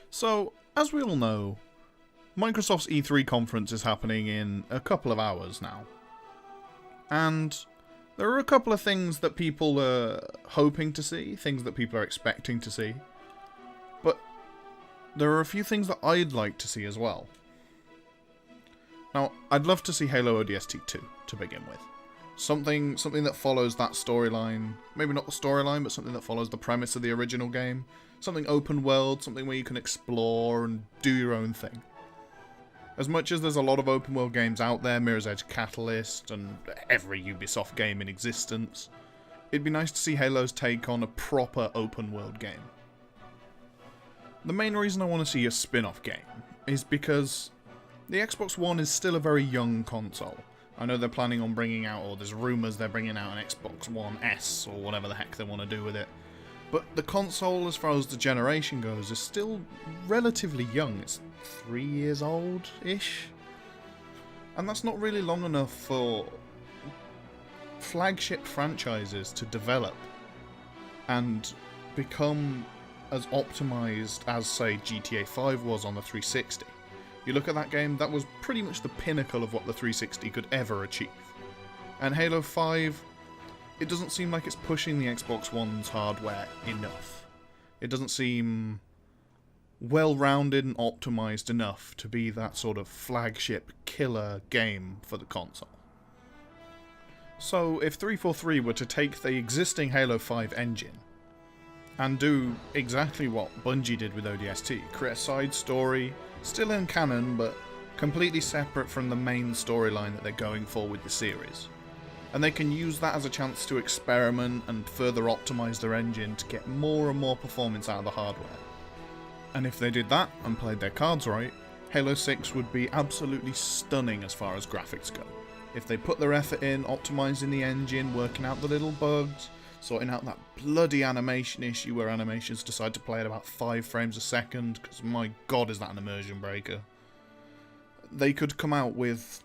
So, as we all know, Microsoft's E3 conference is happening in a couple of hours now. And there are a couple of things that people are hoping to see, things that people are expecting to see. But there are a few things that I'd like to see as well. Now, I'd love to see Halo ODST 2 to begin with. Something that follows that storyline. Maybe not the storyline, but something that follows the premise of the original game. Something open world, something where you can explore and do your own thing. As much as there's a lot of open world games out there, Mirror's Edge Catalyst, and every Ubisoft game in existence, it'd be nice to see Halo's take on a proper open world game. The main reason I want to see a spin-off game is because the Xbox One is still a very young console. I know they're planning on bringing out, or there's rumours they're bringing out an Xbox One S, or whatever the heck they want to do with it. But the console, as far as the generation goes, is still relatively young. It's 3 years old-ish. And that's not really long enough for flagship franchises to develop and become as optimised as, say, GTA 5 was on the 360. You look at that game, that was pretty much the pinnacle of what the 360 could ever achieve. And Halo 5, it doesn't seem like it's pushing the Xbox One's hardware enough. It doesn't seem well-rounded and optimised enough to be that sort of flagship killer game for the console. So if 343 were to take the existing Halo 5 engine and do exactly what Bungie did with ODST, create a side story, still in canon, but completely separate from the main storyline that they're going for with the series. And they can use that as a chance to experiment and further optimise their engine to get more and more performance out of the hardware. And if they did that and played their cards right, Halo 6 would be absolutely stunning as far as graphics go. If they put their effort in, optimising the engine, working out the little bugs, sorting out that bloody animation issue where animations decide to play at about 5 frames a second, because my god is that an immersion breaker. They could come out with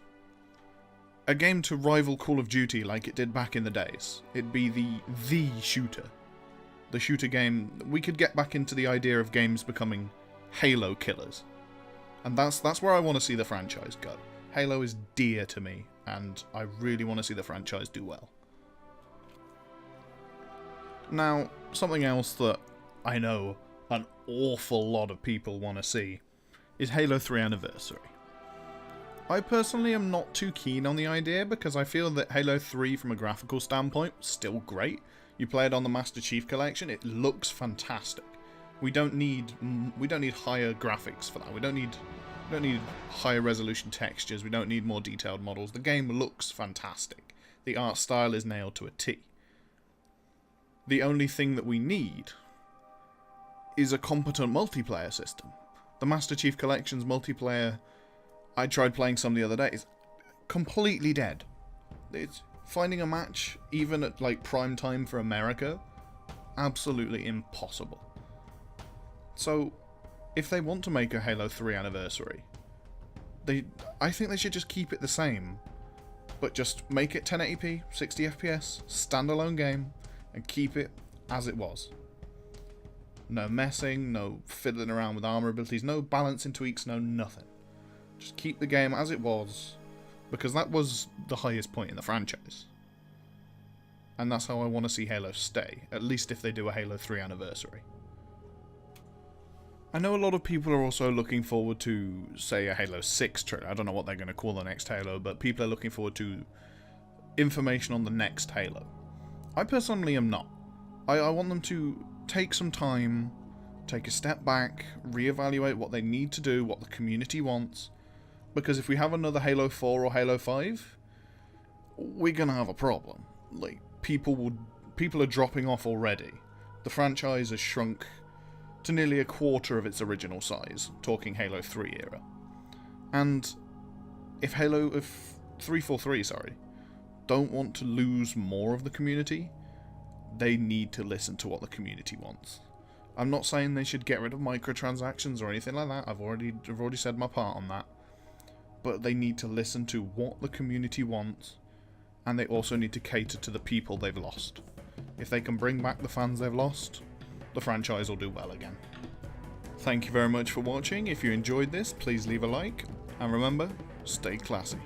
a game to rival Call of Duty like it did back in the days. It'd be the shooter. The shooter game. We could get back into the idea of games becoming Halo killers. And that's where I want to see the franchise go. Halo is dear to me, and I really want to see the franchise do well. Now, something else that I know an awful lot of people want to see is Halo 3 Anniversary. I personally am not too keen on the idea because I feel that Halo 3 from a graphical standpoint is still great. You play it on the Master Chief Collection, it looks fantastic. We don't need higher graphics for that. We don't need higher resolution textures. We don't need more detailed models. The game looks fantastic. The art style is nailed to a T. The only thing that we need is a competent multiplayer system. The Master Chief Collection's multiplayer, I tried playing some the other day, is completely dead. It's finding a match, even at like prime time for America, absolutely impossible. So, if they want to make a Halo 3 Anniversary, I think they should just keep it the same, but just make it 1080p, 60 FPS, standalone game, and keep it as it was. No messing, no fiddling around with armor abilities, no balancing tweaks, no nothing. Just keep the game as it was, because that was the highest point in the franchise. And that's how I want to see Halo stay, at least if they do a Halo 3 Anniversary. I know a lot of people are also looking forward to, say, a Halo 6 trailer. I don't know what they're going to call the next Halo, but people are looking forward to information on the next Halo. I personally am not. I want them to take some time, take a step back, reevaluate what they need to do, what the community wants, because if we have another Halo 4 or Halo 5, we're going to have a problem. Like, people are dropping off already. The franchise has shrunk to nearly a quarter of its original size, talking Halo 3 era. And if 343, don't want to lose more of the community, they need to listen to what the community wants. I'm not saying they should get rid of microtransactions or anything like that. I've already said my part on that. But they need to listen to what the community wants, and they also need to cater to the people they've lost. If they can bring back the fans they've lost, the franchise will do well again. Thank you very much for watching. If you enjoyed this, please leave a like. And remember, stay classy.